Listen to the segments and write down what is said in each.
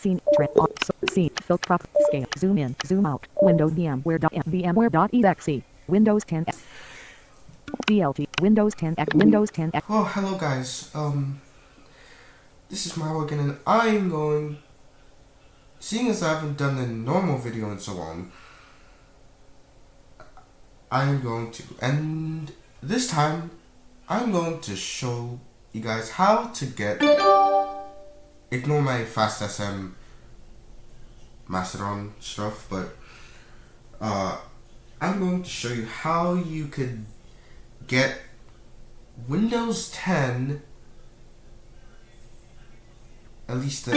scene, trend, scene, filter, prop, scale, zoom in, zoom out, Windows VMware.exe, Windows 10, DLT, Windows 10, Windows 10. Oh, hello guys. This is Marvel again, and I'm going. Seeing as I haven't done a normal video in so long, I'm going to, and this time, I'm going to show you guys how to get. Ignore my fast SM Mastodon stuff, but I'm going to show you how you could get Windows 10, at least the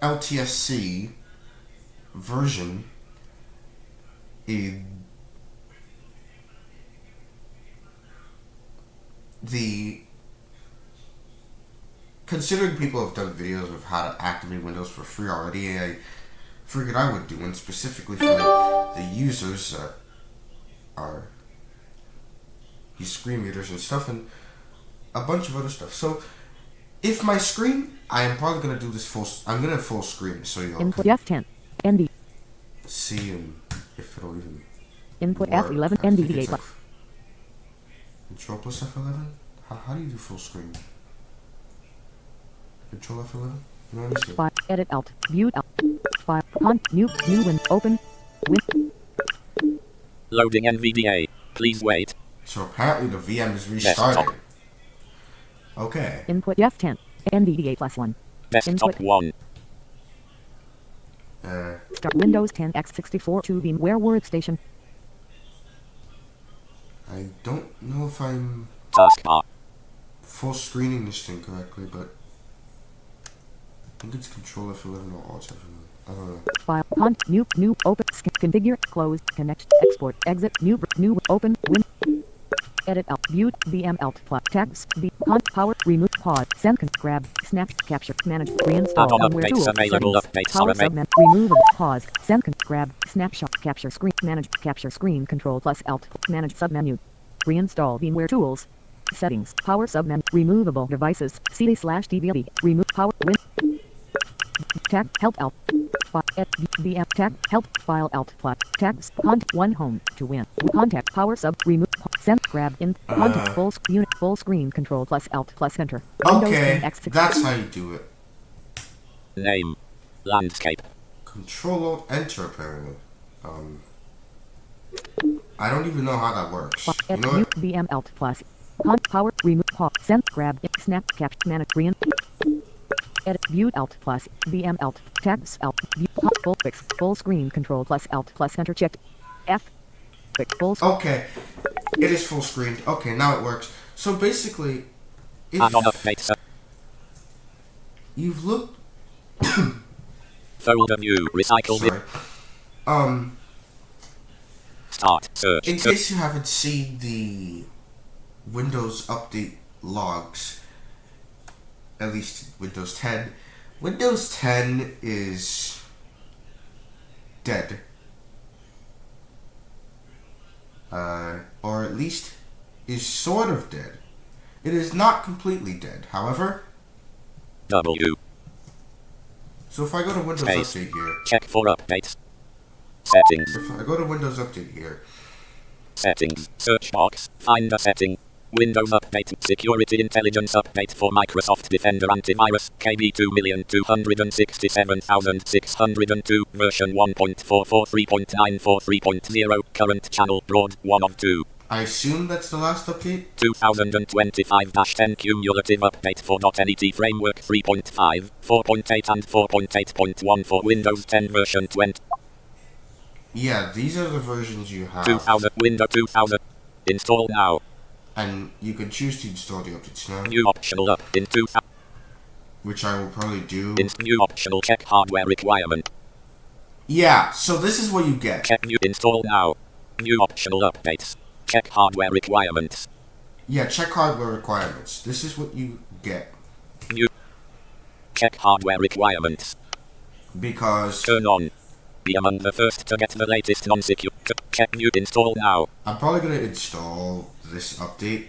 LTSC version, considering people have done videos of how to activate Windows for free already, I figured I would do one specifically for the users that are these screen readers and stuff, and a bunch of other stuff. So, if my screen, I am probably gonna do this I'm gonna full screen so you all Input can F10, ND. see if it'll even Input work. F11, I think ND. it's like Control plus F11. How do you do full screen? Control F11. You know what I see? File, edit alt, view alt, file, new win, open, win. Loading NVDA. Please wait. So apparently the VM is restarted. Desktop. Okay. Input F10, NVDA +1. Desktop Input. 1. Start Windows 10 x64 to VMware Workstation. I don't know if I'm Taskbar. full screening this thing correctly, but I think it's Control F11 or Alt F11. I don't know. File, new, open, configure, close, connect, export, exit, new, open, win. Edit alt, view, VM alt, tags, power, remove, pause, send, grab, snap, capture, manage, reinstall, Add-on firmware updates tools, available, settings, updates power are submenu, remove, pause, send, grab, snapshot, capture screen, manage, capture screen, control plus alt, manage submenu, reinstall VMware tools, settings, power submenu, removable devices, CD/DVB, remove power, win, tag, help alt, VM, tag, help, file alt, tags, one home, to win, contact, power sub, remove, send, grab, in, contact, full screen, control plus alt plus enter. Okay, that's how you do it. Name. Landscape. Control Alt Enter apparently. I don't even know how that works. You know what? VM alt plus, power, remove, pause, send, grab, snap, capture, manage, edit, view alt plus, VM alt, tags alt, view, full screen, control plus alt plus enter checked. F, full screen. Okay, it is full screen. Okay, now it works. So basically, if Add-on updates. you've looked, Folder view. Recycle. sorry, Start. Search. in case you haven't seen the Windows update logs, at least Windows 10, Windows 10 is dead. Or at least is sort of dead. It is not completely dead, however. W. So if I go to Windows Space. Update here, Check for updates. Settings. if I go to Windows Update here, Settings. Search box. Find a setting. Windows Update. Security Intelligence Update for Microsoft Defender Antivirus. KB 2,267,602. Version 1.443.943.0. Current channel broad 1 of 2. I assume that's the last update. 2025-10 cumulative update for .NET Framework 3.5, 4.8 and 4.8.1 for Windows 10 version 20. Yeah, these are the versions you have. 2000. Windows 2000. Install now. And you can choose to install the updates now, New optional up in 2000. which I will probably do. New optional check hardware requirement. Yeah, so this is what you get. Check new install now. New optional updates. Check hardware requirements. Yeah, check hardware requirements. This is what you get. New. Check hardware requirements. Because Turn on. Be among the first to get the latest non-secure. Check new install now. I'm probably going to install this update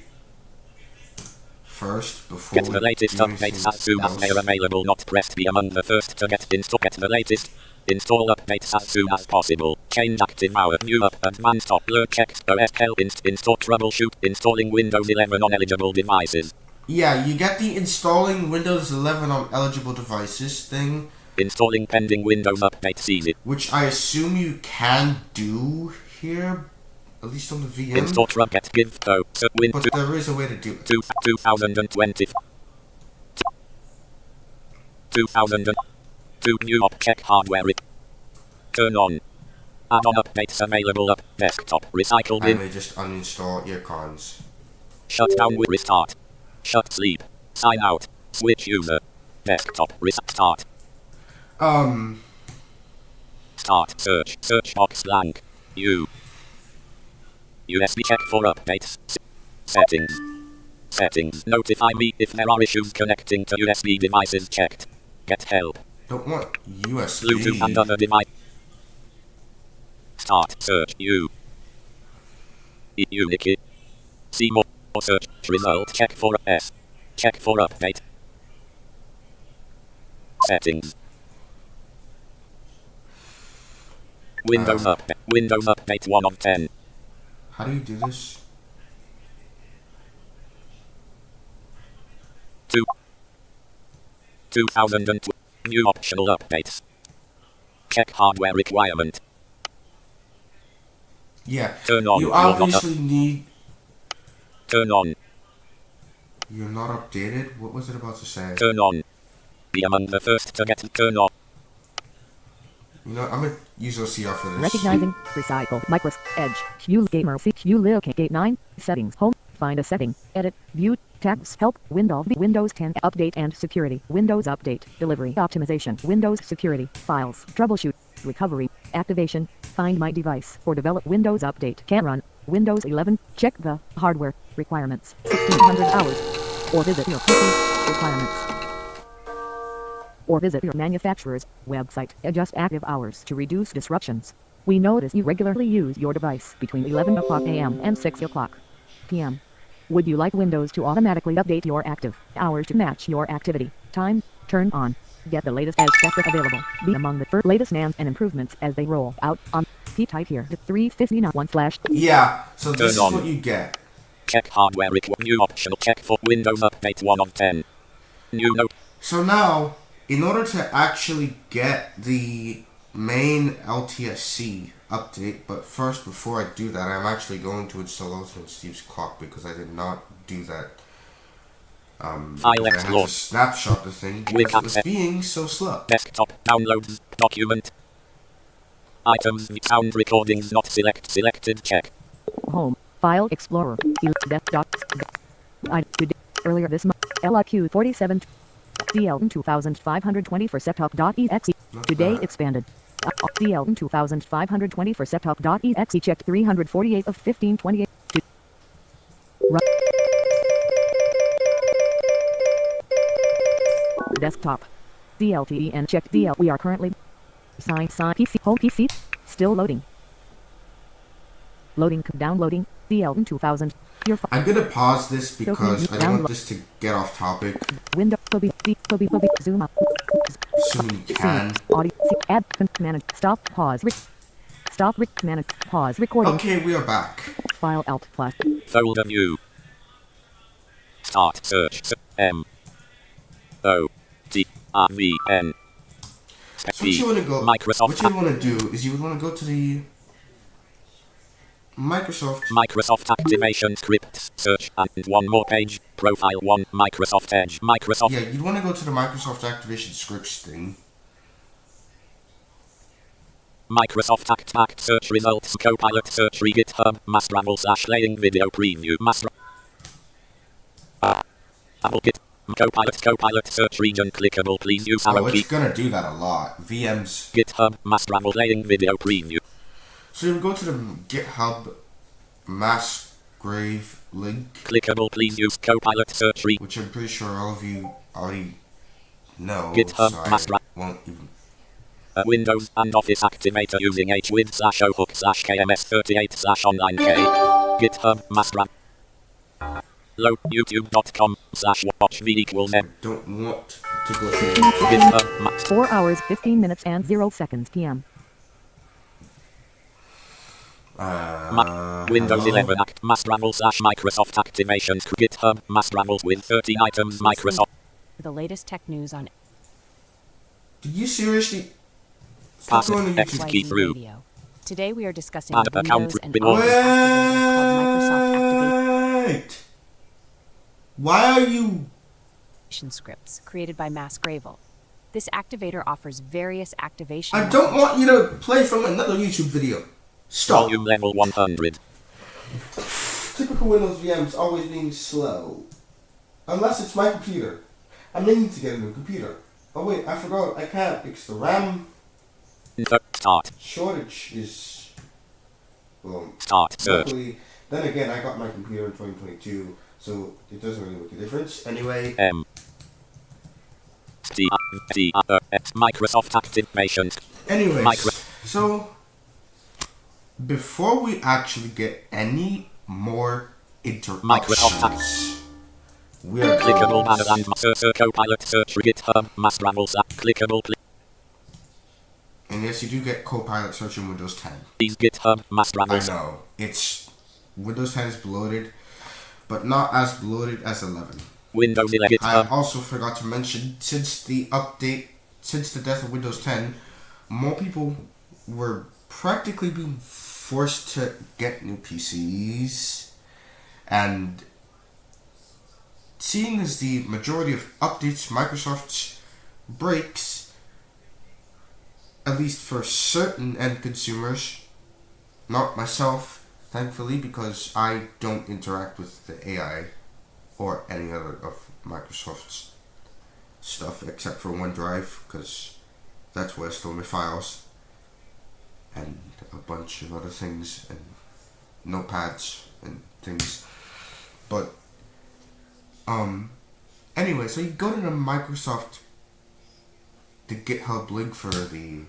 first before Get the latest we do updates anything as soon as they are else. available. Not pressed. Be among the first to get install. Get the latest. Install updates as soon as possible. Change active hour. New up. Advanced upload checks. OS help. Install troubleshoot. Installing Windows 11 on eligible devices. Yeah, you get the installing Windows 11 on eligible devices thing. Installing pending Windows updates easy. Which I assume you can do here, at least on the VM. Install get give though. But there is a way to do it. 2020. 2002 new op check hardware. Turn on. Add-on updates available up. Desktop. Recycle I bin. may just uninstall icons. Shut down with restart. Shut sleep. Sign out. Switch user. Desktop. Restart. Start search. Search box blank. USB check for updates. Settings. Settings. Notify me if there are issues connecting to USB devices checked. Get help. Don't want USB. Bluetooth and other device. Start search Innitially. See more search result. Check for S. Check for update. Settings. Windows update. Windows update 1 of 10. How do you do this? 2002 new optional updates. Check hardware requirement. Yeah. Turn on. You obviously need. Turn on. You're not updated? What was it about to say? Turn on. Be among the first to get turn on. You know, I'm gonna use OCR for this. Recognizing, recycle, micros, edge, Q gamer, Q live, gate 9, settings, home, find a setting, edit, view, tabs, help, Windows 10, update and security, Windows update, delivery, optimization, Windows security, files, troubleshoot, recovery, activation, find my device, for develop Windows update, can run, Windows 11, check the hardware requirements, 1600 hours, or visit your PC requirements. Or visit your manufacturer's website. Adjust active hours to reduce disruptions. We notice you regularly use your device between 11 o'clock a.m. and 6 o'clock p.m. Would you like Windows to automatically update your active hours to match your activity time? Turn on. Get the latest as separate available. Be among the first latest NAND and improvements as they roll out on P-Type here. The 359 / Yeah, so this is Turn on. what you get. Check hardware new optional check for Windows update 1 of 10. New note. So now, in order to actually get the main LTSC update, but first, before I do that, I'm actually going to install also Steve's clock because I did not do that. File I had explorer. to snapshot the thing With because it was access. being so slow. Desktop downloads document. Items sound recordings not selected check. Home. File Explorer. Desktop. Earlier this month. LIQ 47. DL 2520 for setup.exe. Today expanded. DL 2520 for setup.exe. Checked 348 of 1528. Desktop. DLTE and check DL. We are currently sign PC home PC still loading. Downloading DL 2000. Your I'm gonna pause this because I don't download. want this to get off topic. Window zoom up. Assuming you can. Audio add manage stop pause manage pause recording. Okay, we are back. File alt plus Folder view. Start search. M. O. T. R. V. N. So what you wanna go? Microsoft. What you wanna do is you would wanna go to the Microsoft activation scripts. Search and one more page. Profile 1. Microsoft Edge. Microsoft. Yeah, you'd want to go to the Microsoft Activation Scripts thing. Microsoft Act search results. Copilot search GitHub. Mastravel / laying video preview. Git. Copilot search region clickable. Please use arrow key. It's gonna do that a lot. VMs. GitHub Mastravel laying video preview. So you go to the GitHub Massgrave link, Clickable. Please use Copilot search which I'm pretty sure all of you already know. GitHub so I won't even. Windows and Office activator using hwidth / ohhook / kms38 / online k. GitHub Mastravel Load youtube.com/watch v equals I m. don't want to go to GitHub Max. 4 hours 15 minutes and 0 seconds p.m. Windows hello? 11 Act Mastravel/Microsoft activations. GitHub Mastravels with 30 items. Microsoft. The latest tech news on Did you seriously? Stop Pass going to X YouTube. key XYZ through. Radio. Today we are discussing Add the account Windows and below. Office activator called Microsoft Wait. Why are you? Activation Scripts, created by Mastravel. This activator offers various activation I don't methods. want you to play from another YouTube video. Stop. Volume level 100. Typical Windows VMs always being slow. Unless it's my computer. I may need to get a new computer. Oh wait, I forgot. I can't because the RAM Start. shortage is. Well, Start search. luckily, then again, I got my computer in 2022, so it doesn't really make a difference. Anyway, M. Microsoft activations. anyways, Micro- so before we actually get any more interruptions, we are Clickable going banner and Copilot search GitHub Mastravels app. Clickable. and yes, you do get Copilot search in Windows 10. Please GitHub I Mastravels. know it's Windows 10 is bloated, but not as bloated as 11. Windows 11 I GitHub. also forgot to mention, since the death of Windows 10, more people were practically being forced to get new PCs, and seeing as the majority of updates Microsoft breaks, at least for certain end consumers, not myself, thankfully, because I don't interact with the AI or any other of Microsoft's stuff except for OneDrive, because that's where I store my files and a bunch of other things and notepads and things. But anyway, so you go to the GitHub link for the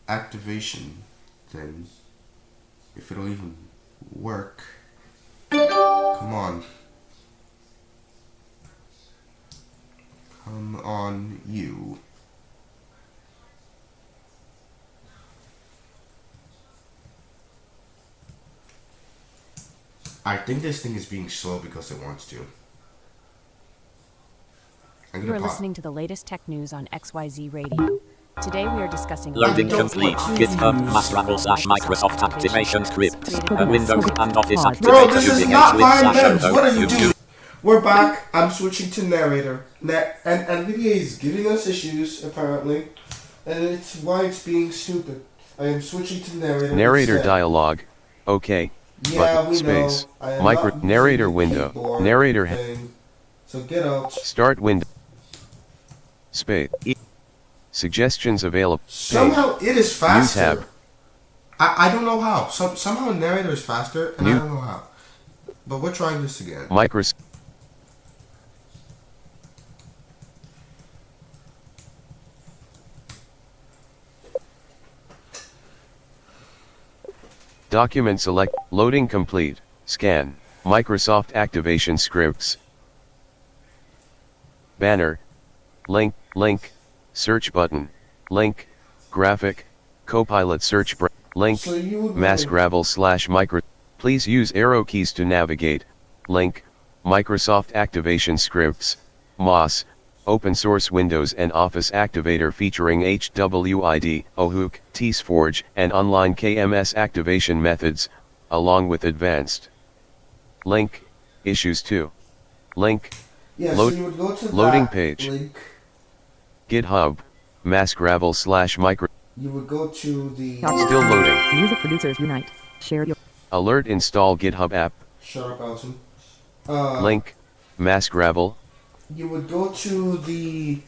activation thing, if it'll even work. Come on. Come on, you. I think this thing is being slow because it wants to. I'm You are gonna pause. listening to the latest tech news on XYZ Radio. Today we are discussing Loading don't complete. want GitHub to Mastravels/Microsoft activation script. Created by Windows and Office Pause. Bro, activator this is using not H-Link fine slash names. What are you YouTube. doing? We're back. I'm switching to narrator. And NVIDIA is giving us issues, apparently. And it's why it's being stupid. I am switching to narrator. Narrator instead. dialogue. Okay. Yeah, Button. we Space. know. I am Micro. not using Narrator the window. keyboard Narrator. thing. So get out. Start window. Space. Suggestions available. Somehow it is faster. tab. I don't know how. Somehow narrator is faster, and I New- don't know how. But we're trying this again. Micros. Document select. Loading complete. Scan. Microsoft activation scripts. Banner. Link. Search button. Link. Graphic. Copilot search. Link. So you would Massgravel/micro. Please use arrow keys to navigate. Link. Microsoft activation scripts. MOS. Open source Windows and Office activator featuring HWID, OHUC, TSForge, and online KMS activation methods, along with advanced. Link. Issues 2. Link. Yeah, Load- so you would go to loading that page. link. GitHub. Massgravel/micro. You would go to the. Still loading. Music producers unite. Share your Alert install GitHub app. Shut up, Alton. Link. Massgravel. You would go to the.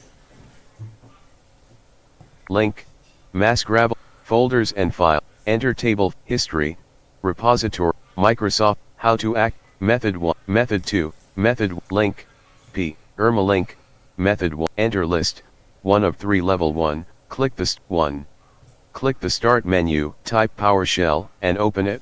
Link. Massgravel. Folders and file. Enter table. History. Repository. Microsoft. How to act. Method 1. Method 2. Method. Link. P. Irma link. Method 1. Enter list. 1 of 3 level 1. Click the 1. Click the start menu. Type PowerShell and open it.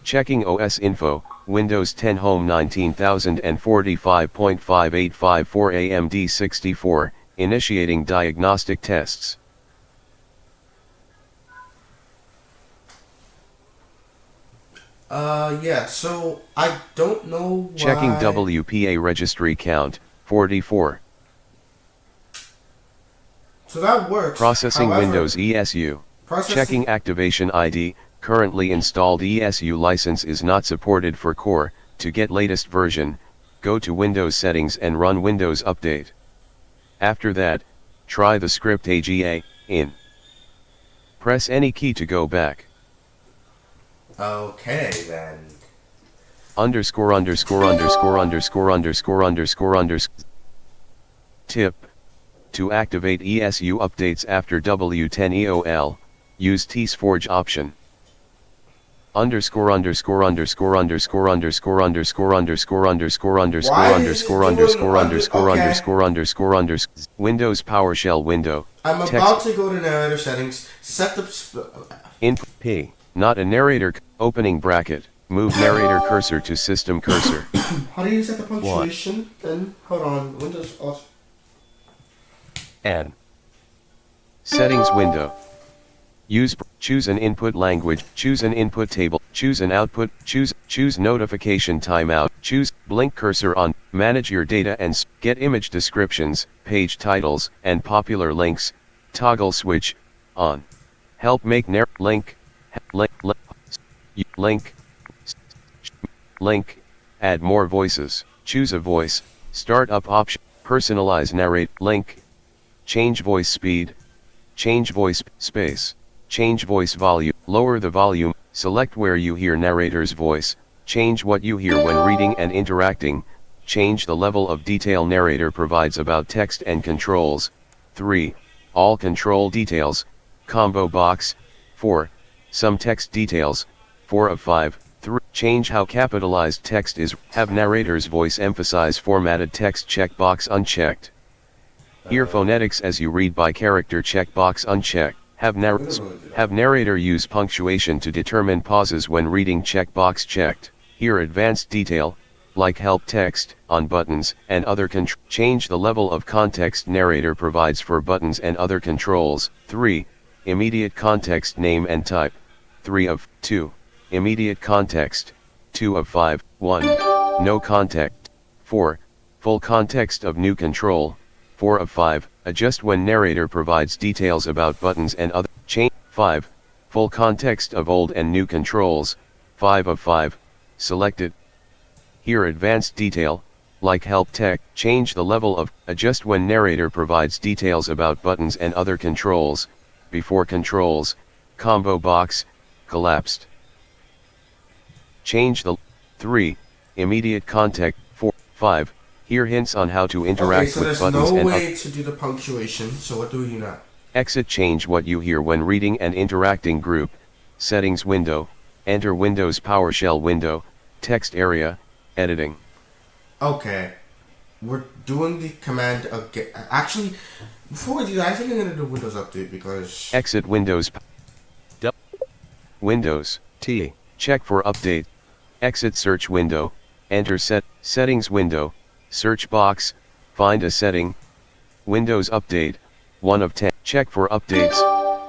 Checking OS info, Windows 10 Home 19045.58554 AMD 64, initiating diagnostic tests. Yeah, so I don't know why. Checking WPA registry count, 44. So that works. Processing However, Windows ESU. Checking activation ID, currently installed ESU license is not supported for Core. To get latest version, go to Windows settings and run Windows Update. After that, try the script AGA, in. Press any key to go back. Okay then. Underscore underscore underscore underscore underscore underscore underscore. Tip. To activate ESU updates after W10 EOL, use tsforge option. Underscore underscore underscore underscore underscore underscore underscore underscore underscore underscore underscore underscore underscore underscore underscore Windows PowerShell window. I'm about to go to narrator settings, set the Input P. Not a narrator. Opening bracket. Move narrator cursor to system cursor. How do you set the punctuation? Then hold on. Windows also. N. Settings window. Choose an input language, choose an input table, choose an output, choose notification timeout, choose blink cursor on, manage your data and get image descriptions, page titles, and popular links, toggle switch, on. Help make link, add more voices, choose a voice, start up option, personalize narrate, link, change voice speed, change voice space. Change voice volume, lower the volume, select where you hear narrator's voice, change what you hear when reading and interacting, change the level of detail narrator provides about text and controls. 3. All control details, combo box. 4. Some text details, 4 of 5. 3. Change how capitalized text is, have narrator's voice emphasize formatted text checkbox unchecked. Hear phonetics as you read by character checkbox unchecked. Have narrator use punctuation to determine pauses when reading checkbox checked. Hear advanced detail, like help text, on buttons and other change the level of context narrator provides for buttons and other controls. 3. Immediate context name and type. 3 of 2. Immediate context. 2 of 5. 1. No context. 4. Full context of new control. 4 of 5. Adjust when narrator provides details about buttons and other. Change. 5. Full context of old and new controls. 5 of 5. Selected. Here advanced detail, like help text. Change the level of. Adjust when narrator provides details about buttons and other controls. Before controls. Combo box. Collapsed. Change the. 3. Immediate context. 4. 5. Here hints on how to interact with buttons and there's no way to do the punctuation, so what do you now? Exit change what you hear when reading and interacting group, settings window, enter Windows PowerShell window, text area, editing. Okay, we're doing the command again. Actually, before we do that, I think I'm going to do Windows Update because... Exit Windows. Windows. T. Check for update. Exit search window, enter settings window. Search box, find a setting, Windows Update, 1 of 10, check for updates,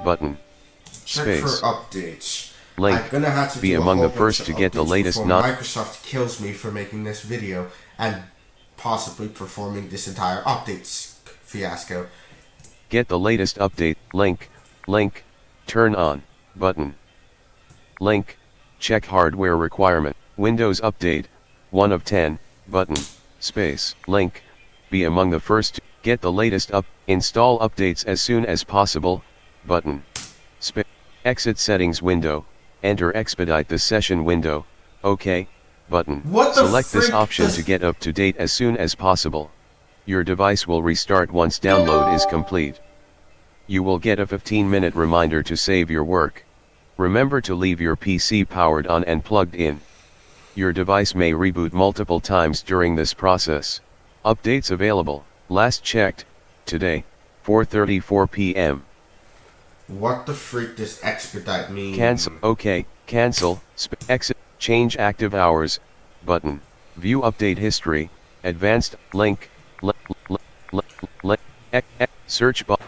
button, Check space, for updates. link, I'm gonna have to be do among a the whole first bunch to of get the updates latest before Microsoft kills me for making this video and possibly performing this entire updates fiasco. Get the latest update, link, turn on, button, link, check hardware requirement, Windows Update, 1 of 10, button, space, link, be among the first to get the latest install updates as soon as possible, button, space, exit settings window, enter expedite the session window, OK, button, select this option to get up to date as soon as possible. Your device will restart once download is complete. You will get a 15-minute reminder to save your work. Remember to leave your PC powered on and plugged in. Your device may reboot multiple times during this process. Updates available, last checked, today, 4:34 p.m. What the freak does expedite mean? Cancel, OK, cancel, exit, Change active hours, button. View update history, advanced, link, search bar,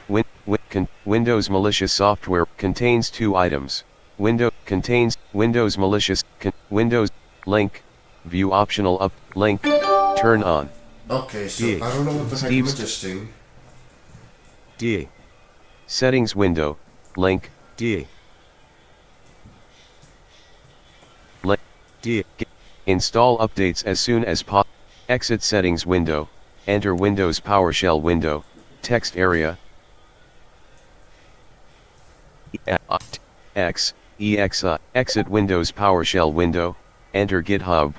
Windows malicious software, contains 2 items. Contains, Windows malicious, Windows, link, view optional up, link, turn on. Okay, so D. I don't know what the heck I'm Steve's- adjusting. D. Settings window, link, D. link, D. install updates as soon as possible. Exit settings window, enter Windows PowerShell window, text area, exit Windows PowerShell window, enter GitHub,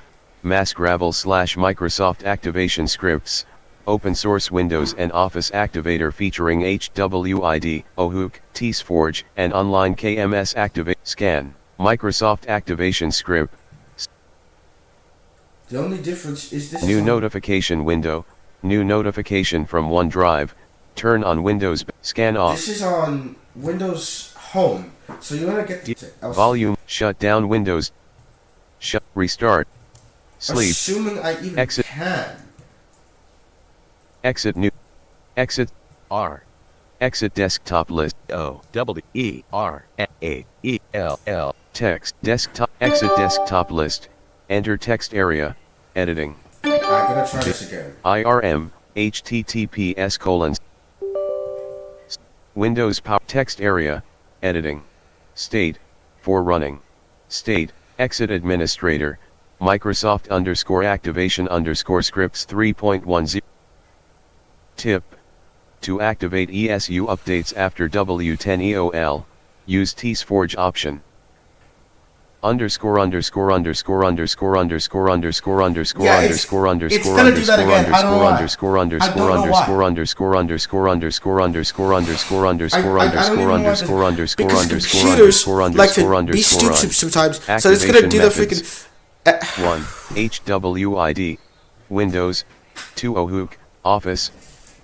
/Microsoft Activation Scripts, open source Windows and Office Activator featuring HWID, OHUC, TSForge, and online KMS Activate Scan, Microsoft Activation Script. The only difference is this. New is on- notification window, new notification from OneDrive, turn on Windows, scan off. This is on Windows Home, so you want to get the Volume, shut down Windows, restart, sleep, Assuming I even exit. can. exit new, exit, R. exit desktop list, O. W. E. R. A. E. L. L. text, desktop, exit desktop list, enter text area, editing, I'm gonna try this again. IRM, https : Windows Power text area, editing, state, for running, state, exit administrator, Microsoft _activation _scripts 3.10. Tip: to activate ESU updates after W10 EOL, use TSForge option. __________________________________________________________________________________________________________1. HWID, Windows, 2. OHUC, Office,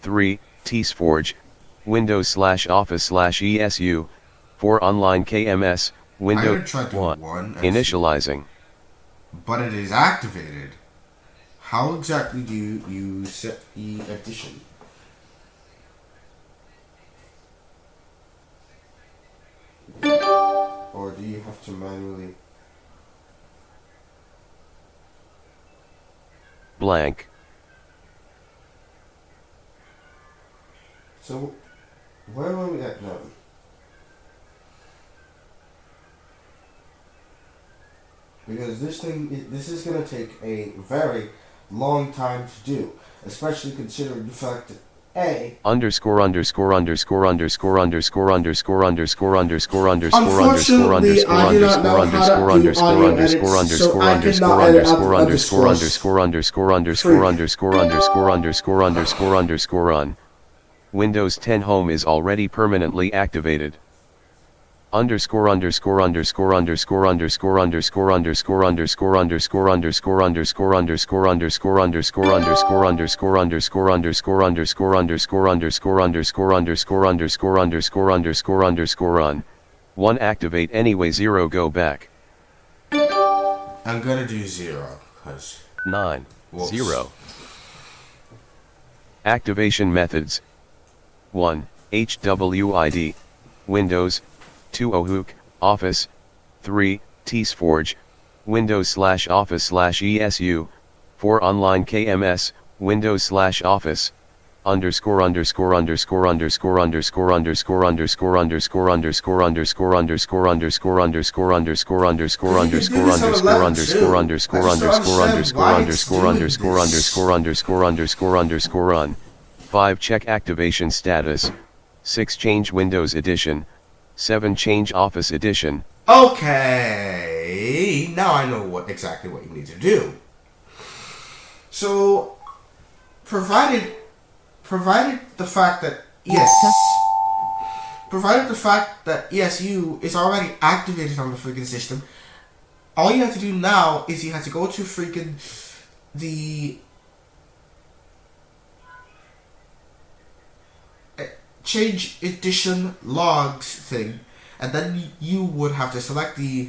3. TSForge, Windows/Office/ESU, 4. Online KMS, I'm Windows gonna try to do 1. one. Initializing. But it is activated. How exactly do you set the addition? Or do you have to manually? Blank. So, where were we at now? Because this is going to take a very long time to do, especially considering the fact that A. Unfortunately, I do not know how to do audio edits, so I cannot edit out on. Windows 10 Home is already permanently activated. On. 1 activate anyway, 0 go back. I'm gonna do 0, cause 9. whoops. 0. Activation methods. 1. HWID, Windows, 2. OHUC, Office, 3. TSForge, Windows/Office/ESU, 4. Online KMS, Windows/Office, on. 5. Check activation status. 6. Change Windows Edition. 7. Change Office Edition. Okay, now I know exactly what you need to do. So, provided the fact that ESU is already activated on the freaking system, all you have to do now is you have to go to freaking the change edition logs thing, and then you would have to select the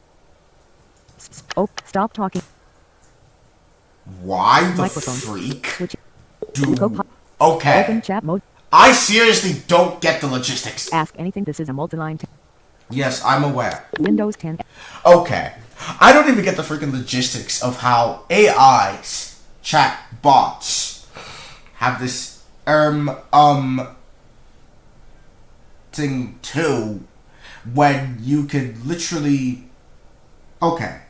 Stop talking. Why the Microphone. freak Switch. do... Open Okay. chat mode. I seriously don't get the logistics. Ask anything. This is a multi-line. Yes, I'm aware. Windows 10. Okay. I don't even get the freaking logistics of how AI's chat bots have this thing too, when you could literally... Okay.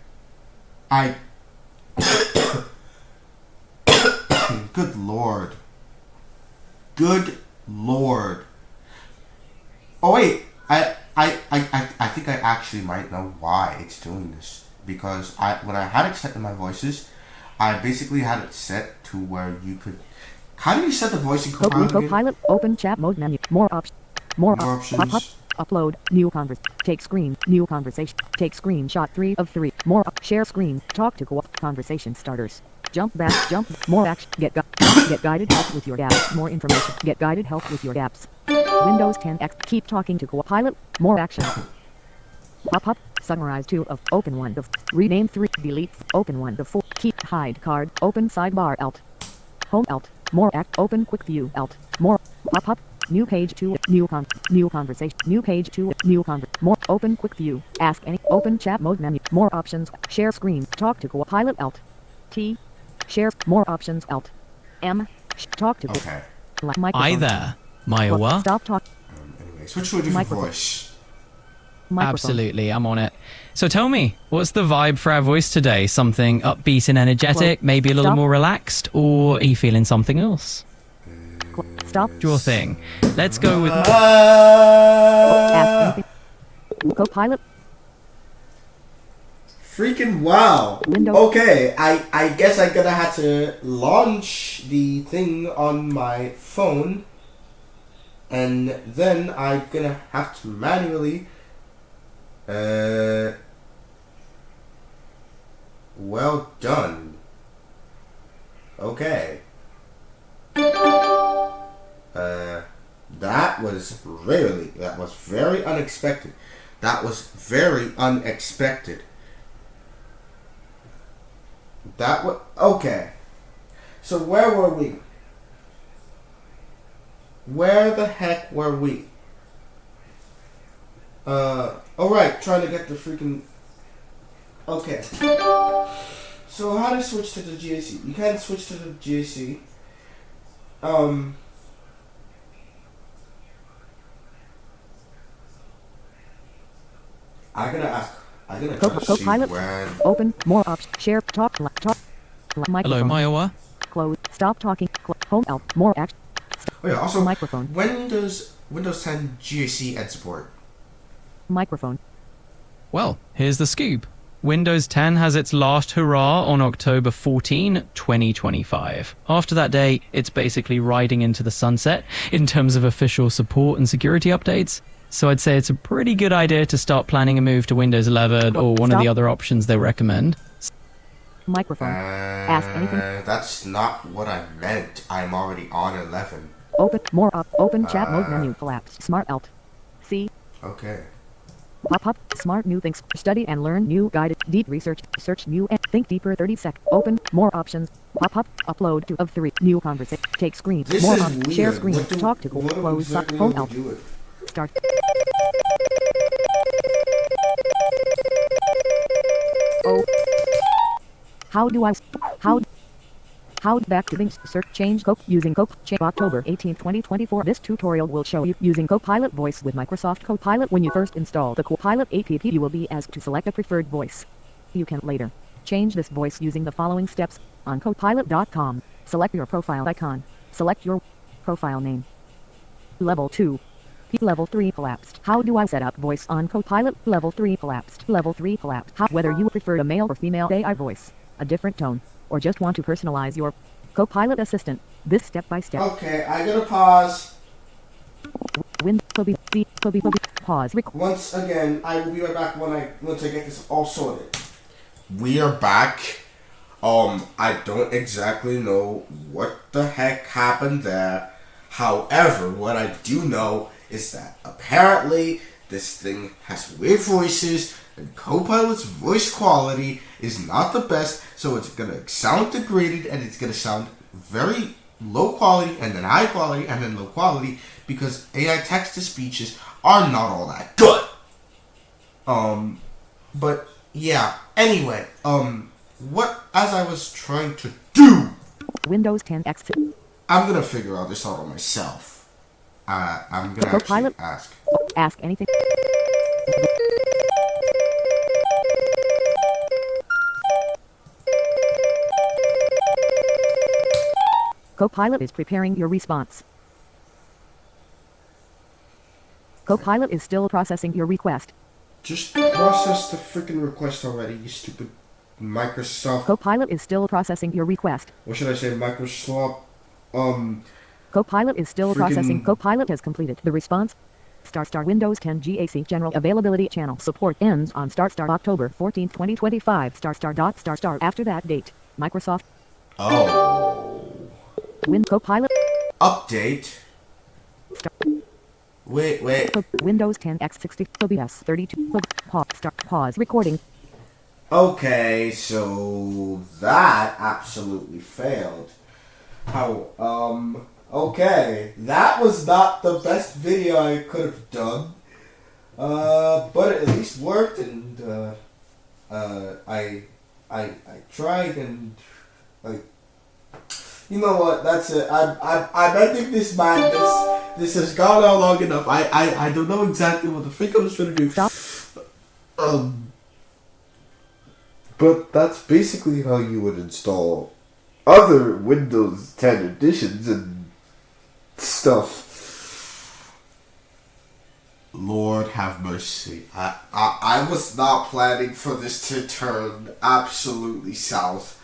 Good lord. Good lord. Oh wait, I think I actually might know why it's doing this. Because when I had it set in my voices, I basically had it set to where you could... How do you set the voice in Copilot again? Copilot. Open chat mode menu. More options. More options. Pop-up. Upload. New take screen. New conversation. Take screenshot 3 of 3. More share screen. Talk to conversation starters. Jump back. Jump. More action. Get guided help with your apps. More information. Get guided help with your apps. Windows 10X. Keep talking to Copilot. More action. Pop-up. Summarize 2 of. Open 1 of. Rename 3. Delete. Open 1 of 4. Keep hide card. Open sidebar Alt. Home Alt. More act. Open quick view Alt. More. Pop-up. New page 2. New conversation. New page 2. More. Open quick view. Ask any. Open chat mode menu. More options. Share screen. Talk to Copilot Alt. T. Share. More options Alt. M. Talk to. Okay. Hi there, Maiwa. Stop talking. Anyway, switch to a different voice. Absolutely, I'm on it. So tell me, what's the vibe for our voice today? Something upbeat and energetic, maybe a little more relaxed, or are you feeling something else? Stop. Your thing. Let's go with... Ask anything. Copilot. Freaking wow. Windows. Okay, I guess I'm gonna have to launch the thing on my phone, and then I'm gonna have to manually well done. Okay. That was very unexpected. That was very unexpected. That was... Okay. So where were we? Where the heck were we? Alright, trying to get the freaking... Okay. So how to switch to the GAC? You can't switch to the GAC. I'm gonna try to see Copilot. when... Open. More options. Share. Talk. Microphone. Hello, Maiwa. Close. Stop talking. Home Alt. More action. Oh yeah, also, Microphone. when does Windows 10 GAC end support? Microphone. Well, here's the scoop. Windows 10 has its last hurrah on October 14, 2025. After that day, it's basically riding into the sunset in terms of official support and security updates. So I'd say it's a pretty good idea to start planning a move to Windows 11 or one of the other options they recommend. Microphone. Ask anything. That's not what I meant. I'm already on 11. Open. More up. Open chat mode menu. Collapse. Smart Alt. C. Okay. Pop-up. Smart new things. Study and learn new guided. Deep research. Search new and think deeper 30 sec. Open. More options. Pop-up. Upload 2 of 3. New conversation. Take screen. This More is options. weird. Share screen. What Talk to close. exactly Home do we Alt. do it? Start. Oh. How do I... How back to things search change using October 18, 2024. This tutorial will show you using Copilot voice with Microsoft Copilot. When you first install the Copilot app, you will be asked to select a preferred voice. You can later change this voice using the following steps on copilot.com. Select your profile icon. Select your profile name. Level 2. Level 3 collapsed. How do I set up voice on Copilot? Level 3 collapsed. Level 3 collapsed. Whether you prefer a male or female AI voice, a different tone, or just want to personalize your Copilot assistant, this step-by-step. Okay, I'm gonna pause. Pause. Once again, I will be right back once I get this all sorted. We are back. I don't exactly know what the heck happened there. However, what I do know is that apparently this thing has weird voices and Copilot's voice quality is not the best, so it's gonna sound degraded and it's gonna sound very low quality and then high quality and then low quality because AI text to speeches are not all that good. But yeah. Anyway, what as I was trying to do, Windows 10 X. I'm gonna figure out this out on myself. I'm gonna actually Copilot. ask. Ask anything. Copilot is preparing your response. Copilot is still processing your request. Just process the freaking request already, you stupid Microsoft. Copilot is still processing your request. What should I say? Microsoft. Copilot is still processing. Freaking- Copilot has completed the response. Star Windows 10 GAC General Availability Channel support ends on October 14, 2025. After that date, Microsoft Oh. Copilot Update. Wait. Windows 10 X60 OBS 32 pause recording. Okay, so that absolutely failed. Okay, that was not the best video I could have done. But it at least worked, and I tried, and you know what? That's it. I'm ending this madness. This has gone on long enough. I don't know exactly what the frick I was trying to do. Stop. But that's basically how you would install other Windows 10 editions and stuff. Lord have mercy. I was not planning for this to turn absolutely south.